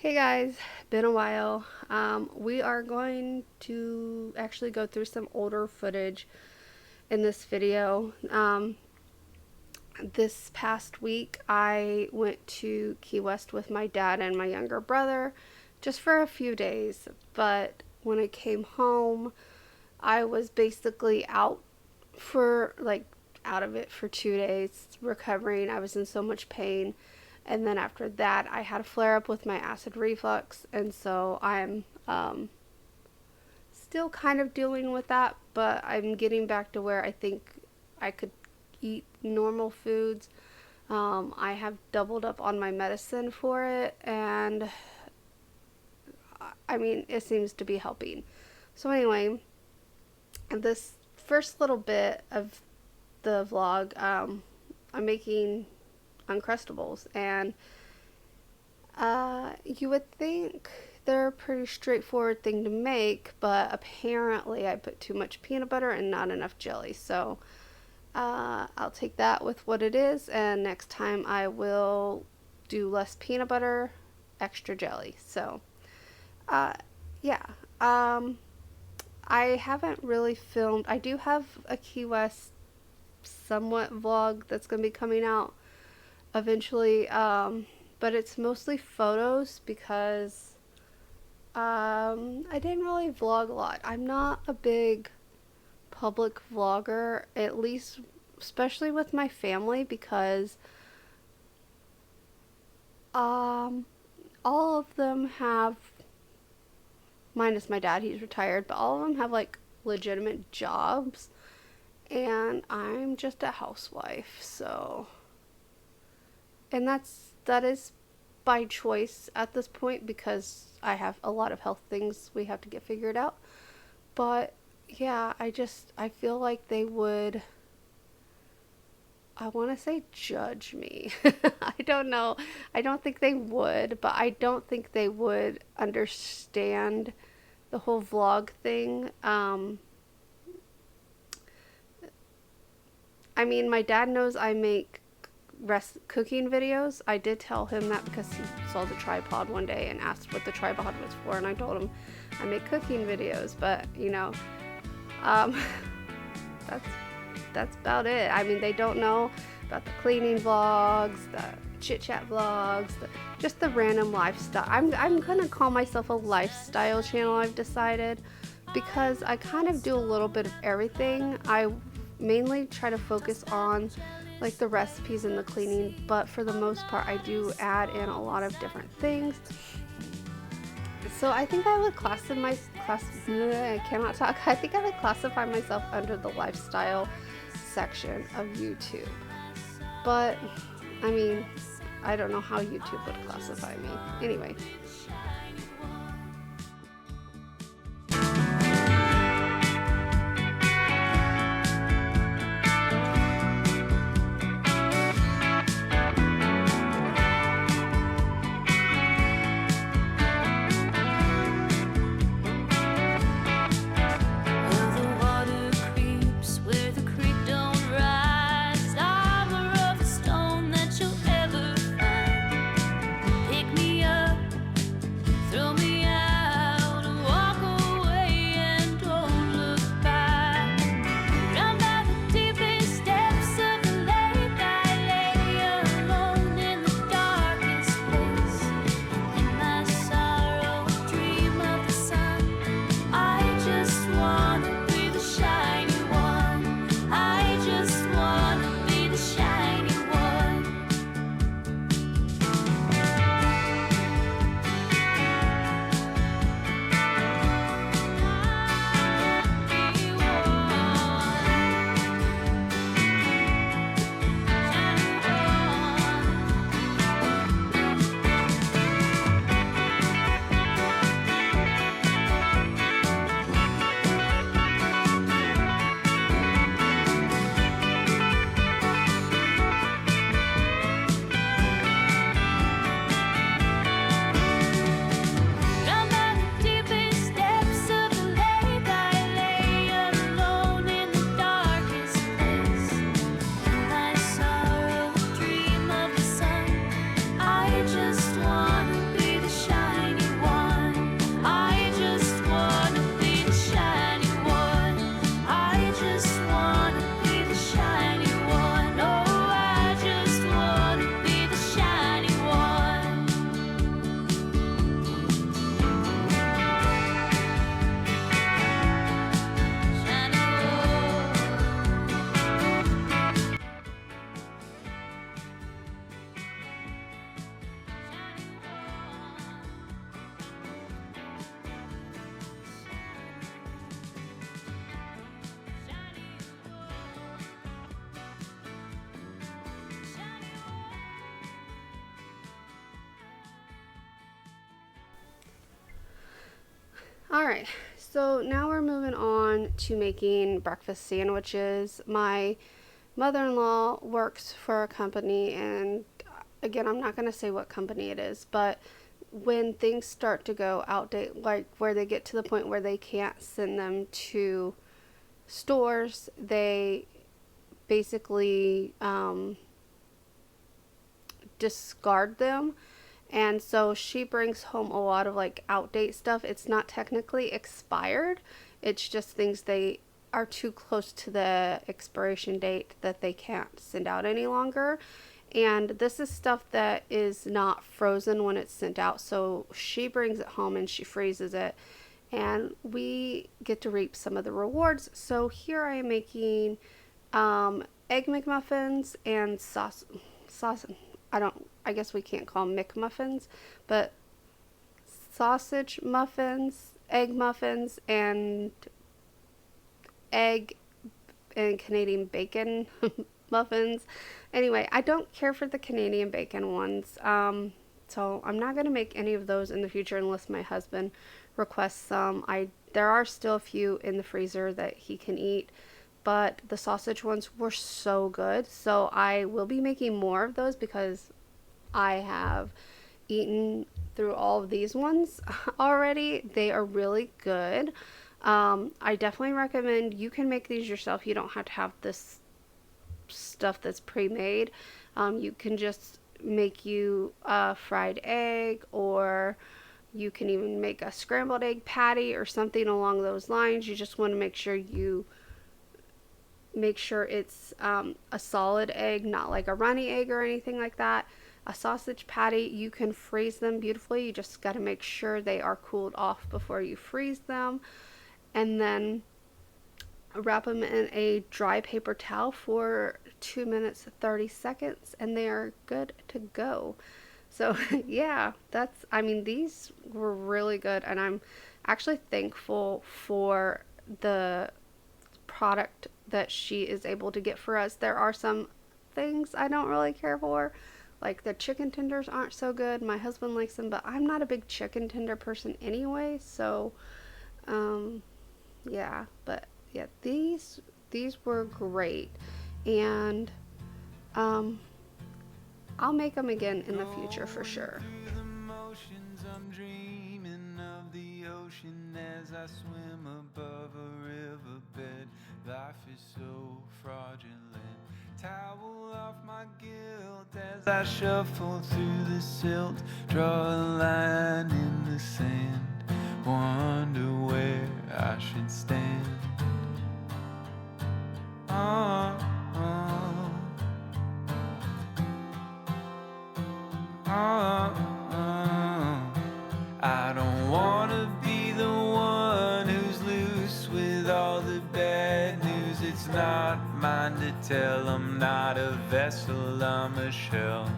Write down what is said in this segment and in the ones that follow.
Hey guys, been a while. We are going to actually go through some older footage in this video. This past week, I went to Key West with my dad and my younger brother just for a few days. But when I came home, I was basically out of it for 2 days, recovering. I was in so much pain. And then after that, I had a flare up with my acid reflux. And so I'm still kind of dealing with that, but I'm getting back to where I think I could eat normal foods. I have doubled up on my medicine for it, and I mean, it seems to be helping. So, anyway, this first little bit of the vlog, I'm making Uncrustables, and you would think they're a pretty straightforward thing to make, but apparently I put too much peanut butter and not enough jelly. So I'll take that with what it is, and next time I will do less peanut butter, extra jelly. So yeah. I haven't really filmed. I do have a Key West somewhat vlog that's going to be coming out eventually, but it's mostly photos because I didn't really vlog a lot. I'm not a big public vlogger, at least especially with my family, because all of them have, minus my dad, he's retired, but all of them have like legitimate jobs, and I'm just a housewife. So, and that is by choice at this point because I have a lot of health things we have to get figured out. But yeah, I feel like they would, I want to say, judge me. I don't know. I don't think they would, but I don't think they would understand the whole vlog thing. I mean, my dad knows I make cooking videos. I did tell him that because he saw the tripod one day and asked what the tripod was for, and I told him I make cooking videos. But um, that's about it. I mean, they don't know about the cleaning vlogs, the chit chat vlogs, just the random lifestyle. I'm gonna call myself a lifestyle channel, I've decided, because I kind of do a little bit of everything. I mainly try to focus on like the recipes and the cleaning, but for the most part I do add in a lot of different things. So I think I would I think I would classify myself under the lifestyle section of YouTube. But I mean, I don't know how YouTube would classify me. Anyway. All right, so now we're moving on to making breakfast sandwiches. My mother in law works for a company, and again, I'm not going to say what company it is, but when things start to go outdate, like where they get to the point where they can't send them to stores, they basically discard them. And so she brings home a lot of like outdate stuff. It's not technically expired, it's just things they are too close to the expiration date that they can't send out any longer. And this is stuff that is not frozen when it's sent out. So she brings it home and she freezes it. And we get to reap some of the rewards. So here I am making egg McMuffins and sauce. I guess we can't call them McMuffins, but sausage muffins, egg muffins, and egg and Canadian bacon muffins. Anyway, I don't care for the Canadian bacon ones. So I'm not going to make any of those in the future unless my husband requests some. There are still a few in the freezer that he can eat, but the sausage ones were so good. So I will be making more of those because I have eaten through all of these ones already. They are really good. I definitely recommend you can make these yourself. You don't have to have this stuff that's pre-made. You can just make you a fried egg, or you can even make a scrambled egg patty or something along those lines. You just want to make sure it's a solid egg, not like a runny egg or anything like that. A sausage patty, you can freeze them beautifully. You just got to make sure they are cooled off before you freeze them. And then wrap them in a dry paper towel for 2 minutes 30 seconds, and they are good to go. So yeah, these were really good, and I'm actually thankful for the product that she is able to get for us. There are some things I don't really care for, like the chicken tenders aren't so good. My husband likes them, but I'm not a big chicken tender person anyway. So yeah, but yeah, these were great, and I'll make them again in the future for sure. I'm dreaming of the ocean as I swim above a riverbed. Life is so fraudulent. Towel off my guilt as I shuffle through the silt. Draw a line in the sand. Wonder where I should stand. I don't wanna be the one who's loose with all the bad news. It's not mine to tell. I'm not a vessel, I'm a shell,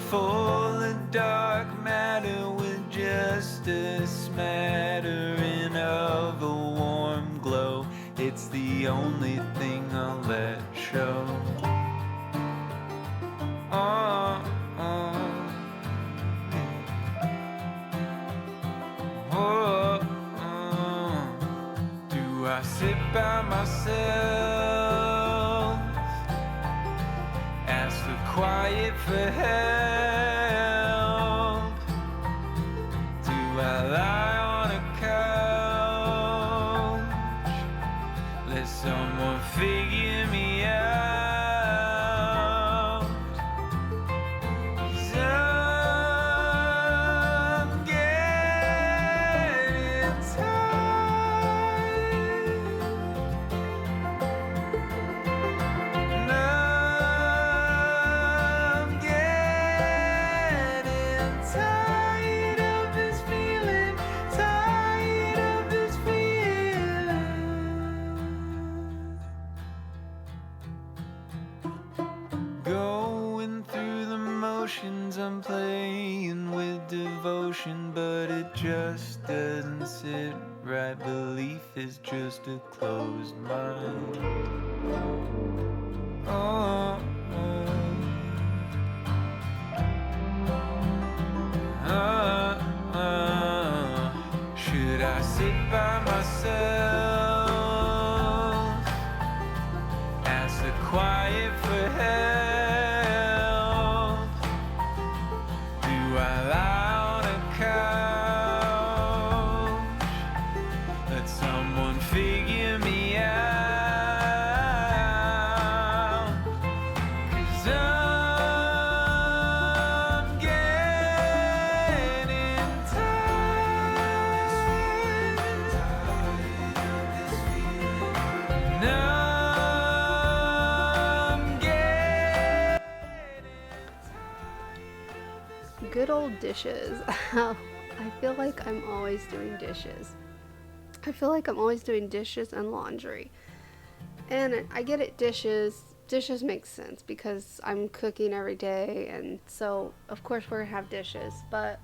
full of dark matter with just a smattering of a warm glow. It's the only thing I'll let show. Do I sit by myself, ask the quiet for help? Do I lie on a couch, let someone figure me out? 'Cause I'm getting tired, and I'm getting tired of this feeling, tired of this feeling. Going through the motions, I'm playing with devotion, but it just doesn't sit right. Belief is just a closed mind. Should I sit by couch. Let someone figure me out. 'Cause I'm getting tired. And I'm getting Good old dishes. I feel like I'm always doing dishes. I feel like I'm always doing dishes and laundry. And I get it, dishes. Dishes make sense because I'm cooking every day, and so of course we're gonna have dishes. But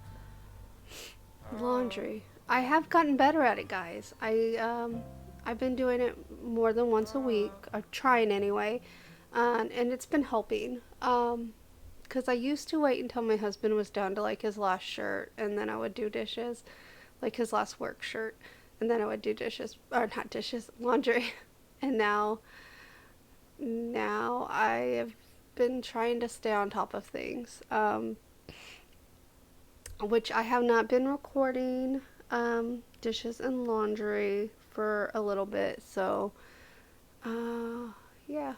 laundry, I have gotten better at it, guys. I've been doing it more than once a week. I'm trying anyway, and it's been helping. Because I used to wait until my husband was down to like his last shirt, and then I would do dishes, like his last work shirt, and then I would do dishes, or not dishes, laundry. And now I have been trying to stay on top of things, which I have not been recording dishes and laundry for a little bit. So, yeah,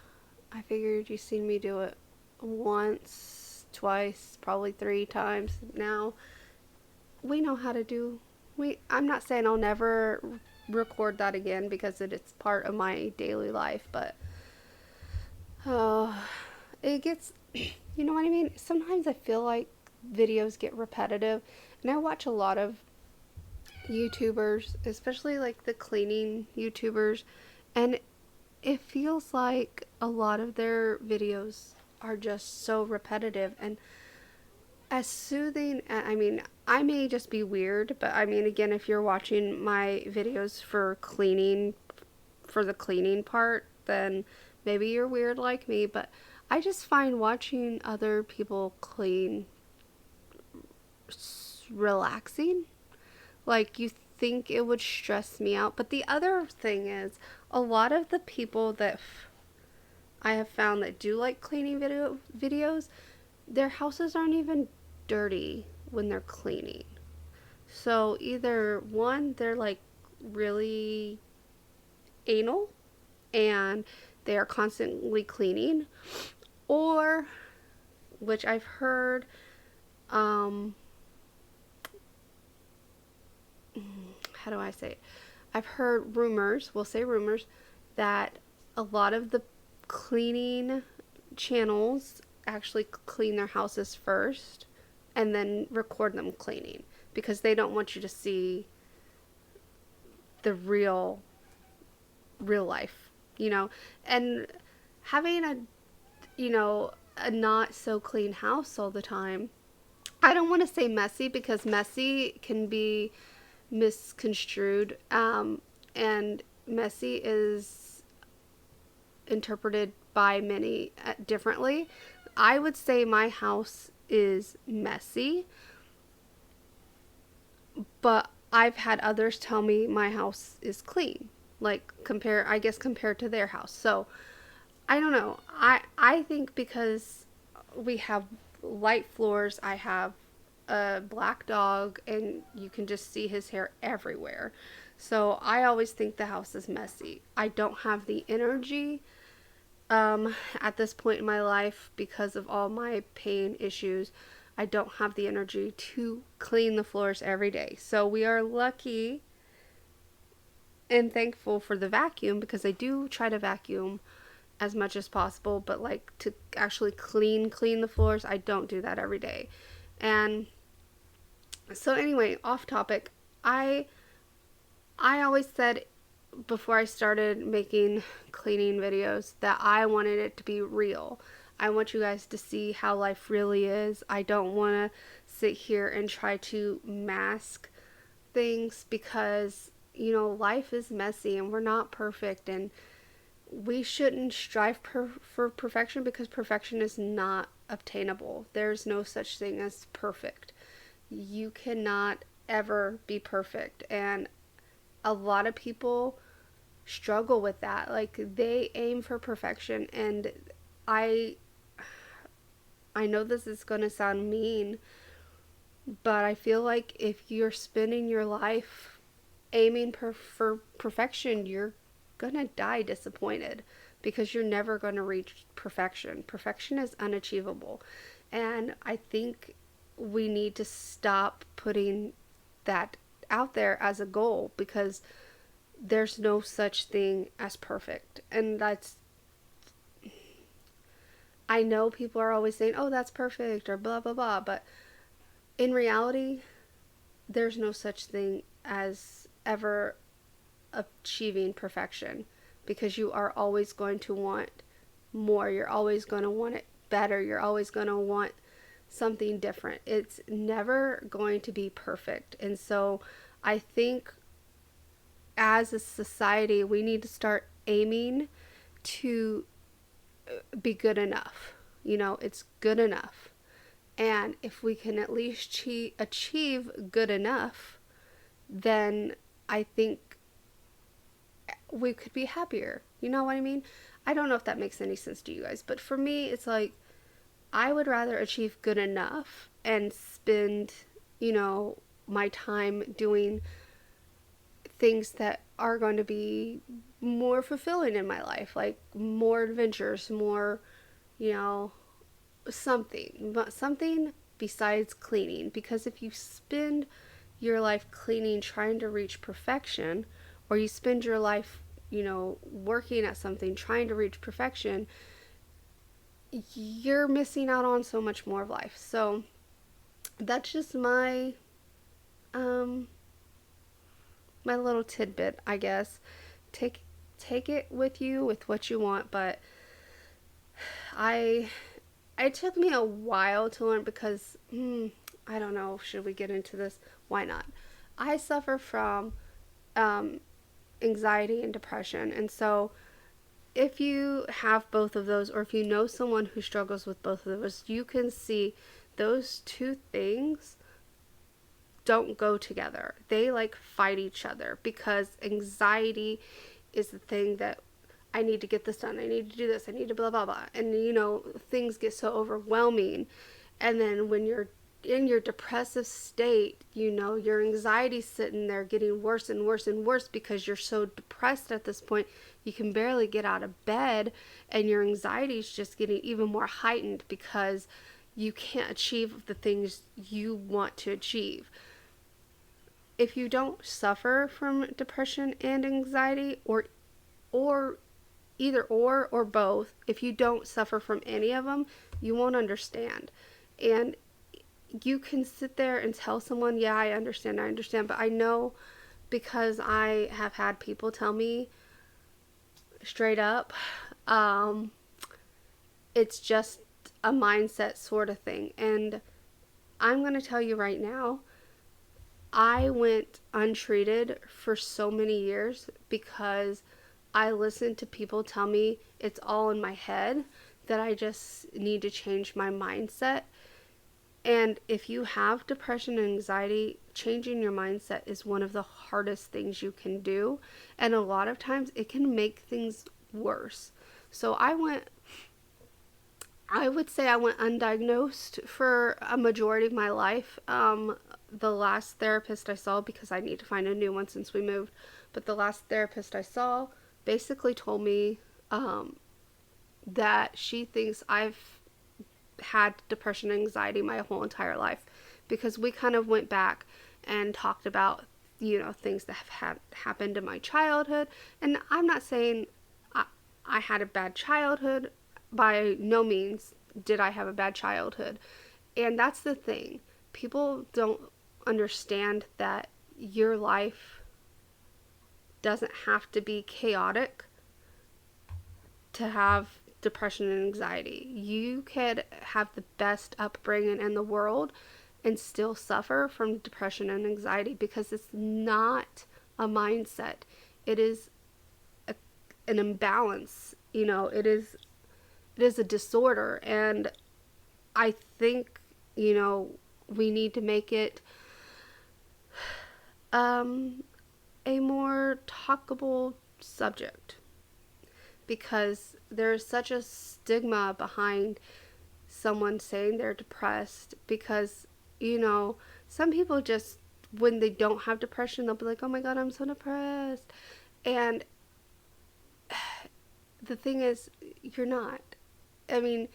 I figured you've seen me do it once, twice, probably 3 times now. We know how to do. I'm not saying I'll never record that again because it's part of my daily life, but oh, it gets, you know what I mean? Sometimes I feel like videos get repetitive, and I watch a lot of YouTubers, especially like the cleaning YouTubers, and it feels like a lot of their videos are just so repetitive and as soothing. I mean, I may just be weird, but I mean, again, if you're watching my videos for cleaning, for the cleaning part, then maybe you're weird like me, but I just find watching other people clean relaxing. Like, you think it would stress me out. But the other thing is, a lot of the people that I have found that do like cleaning videos, their houses aren't even dirty when they're cleaning. So either one, they're like really anal and they are constantly cleaning, or which I've heard, um, how do I say it? I've heard rumors, we'll say rumors, that a lot of the cleaning channels actually clean their houses first and then record them cleaning because they don't want you to see the real life, you know. And having a not so clean house all the time, I don't want to say messy because messy can be misconstrued, and messy is interpreted by many differently. I would say my house is messy, but I've had others tell me my house is clean. Like compared to their house. So I don't know. I think because we have light floors, I have a black dog and you can just see his hair everywhere. So I always think the house is messy. I don't have the energy at this point in my life because of all my pain issues. I don't have the energy to clean the floors every day. So we are lucky and thankful for the vacuum because I do try to vacuum as much as possible, but like to actually clean the floors, I don't do that every day. And so anyway, off topic. I always said before I started making cleaning videos that I wanted it to be real. I want you guys to see how life really is. I don't want to sit here and try to mask things because, life is messy and we're not perfect, and we shouldn't strive for perfection because perfection is not obtainable. There's no such thing as perfect. You cannot ever be perfect. And a lot of people struggle with that. Like, they aim for perfection, and I I know this is going to sound mean, But I feel like if you're spending your life aiming for perfection, you're gonna die disappointed because you're never gonna reach perfection. Perfection is unachievable. And I think we need to stop putting that out there as a goal because there's no such thing as perfect. And that's, I know people are always saying, oh, that's perfect or blah, blah, blah. But in reality, there's no such thing as ever achieving perfection because you are always going to want more. You're always going to want it better. You're always going to want something different. It's never going to be perfect. And so I think as a society, we need to start aiming to be good enough. You know, it's good enough. And if we can at least achieve good enough, then I think we could be happier. You know what I mean? I don't know if that makes any sense to you guys, but for me, it's like I would rather achieve good enough and spend, you know, my time doing things that are going to be more fulfilling in my life, like more adventures, more, you know, something besides cleaning. Because if you spend your life cleaning trying to reach perfection, or you spend your life, you know, working at something trying to reach perfection, you're missing out on so much more of life. So that's just um my little tidbit, I guess. Take it with you with what you want, but I it took me a while to learn because I don't know, should we get into this? Why not? I suffer from um anxiety and depression, and so if you have both of those, or if you know someone who struggles with both of those, you can see those two things don't go together. They like fight each other because anxiety is the thing that I need to get this done. I need to do this. I need to blah, blah, blah. And, you know, things get so overwhelming. And then when you're in your depressive state, you know, your anxiety's sitting there getting worse and worse and worse because you're so depressed at this point. You can barely get out of bed, and your anxiety is just getting even more heightened because you can't achieve the things you want to achieve. If you don't suffer from depression and anxiety, or either or both, if you don't suffer from any of them, you won't understand. And you can sit there and tell someone, yeah, I understand, but I know because I have had people tell me straight up, um, it's just a mindset sort of thing. And I'm going to tell you right now, I went untreated for so many years because I listened to people tell me it's all in my head, that I just need to change my mindset. And if you have depression and anxiety, changing your mindset is one of the hardest things you can do. And a lot of times it can make things worse. So I would say I went undiagnosed for a majority of my life. The last therapist I saw, because I need to find a new one since we moved, but the last therapist I saw basically told me that she thinks I've had depression and anxiety my whole entire life, because we kind of went back and talked about, you know, things that have happened in my childhood. And I'm not saying I had a bad childhood. By no means did I have a bad childhood. And that's the thing. People don't understand that your life doesn't have to be chaotic to have depression and anxiety. You could have the best upbringing in the world and still suffer from depression and anxiety, because it's not a mindset. It is an imbalance. You know, it is a disorder, and I think, you know, we need to make it a more talkable subject, because there's such a stigma behind someone saying they're depressed, because, you know, Some people just, when they don't have depression, they'll be like, oh my God, I'm so depressed. And the thing is, you're not. I mean,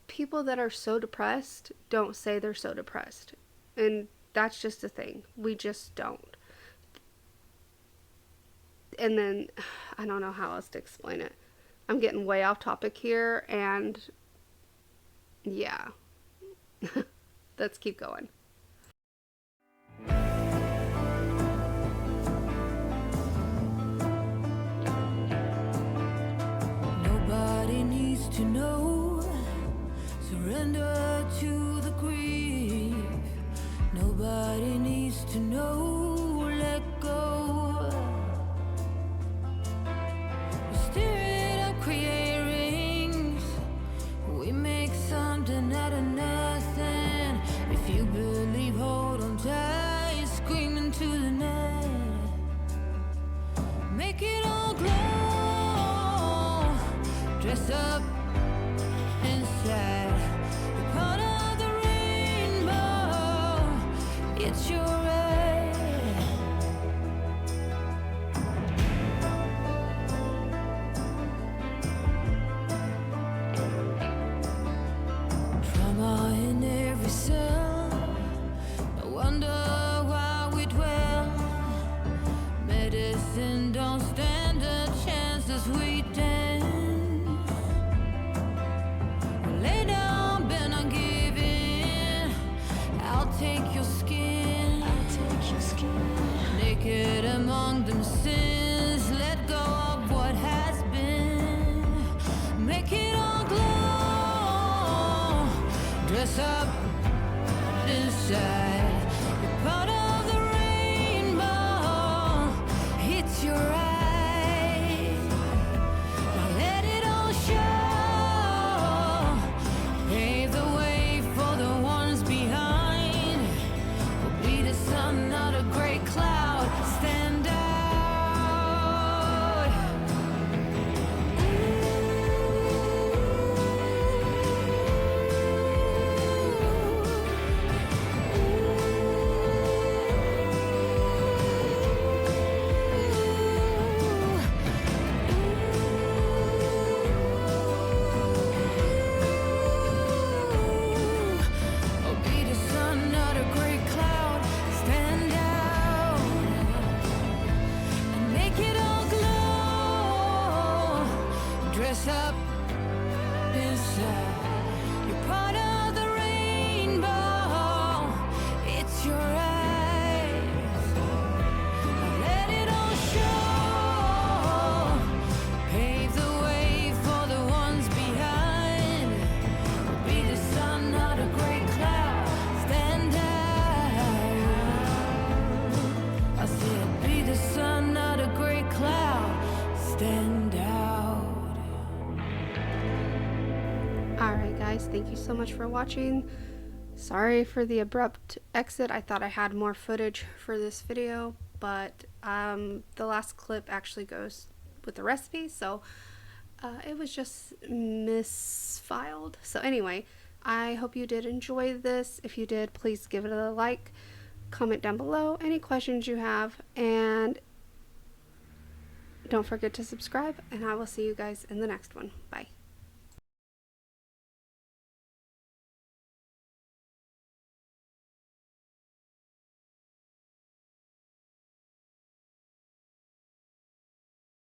people that are so depressed don't say they're so depressed. And that's just the thing. We just don't. And then, I don't know how else to explain it. I'm getting way off topic here, and yeah. Let's keep going. Nobody needs to know. Surrender to the grief. Nobody needs to know. Let go. We stir it up, create rings. We make something out of nothing. If you believe, hold on tight. Scream into the night. Make it all glow. Dress up inside. You're part of the rainbow. It's your right. Trauma in every cell. No wonder why we dwell. Medicine don't stand a chance as we dance. Lay down, bend on giving. I'll take your skin. Naked among them sins. Let go of what has been. Make it all glow. Dress up inside. You're part of the rainbow. It's your eyes. Now let it all show. Pave the way for the ones behind. We'll be the sun, not a gray cloud. Stand out. I'll be the sun, not a gray cloud. Stand out and make it all glow. Dress up inside. You're part of the rainbow. It's your eyes. Now let it all show. Pave the way for the ones behind. Be the sun, not a gray cloud. Stand out. I said, be the sun, not a gray cloud. Stand out. Alright, guys, thank you so much for watching. Sorry for the abrupt exit. I thought I had more footage for this video, but the last clip actually goes with the recipe, so it was just misfiled. So anyway, I hope you did enjoy this. If you did, please give it a like, comment down below any questions you have, and don't forget to subscribe, and I will see you guys in the next one. Bye.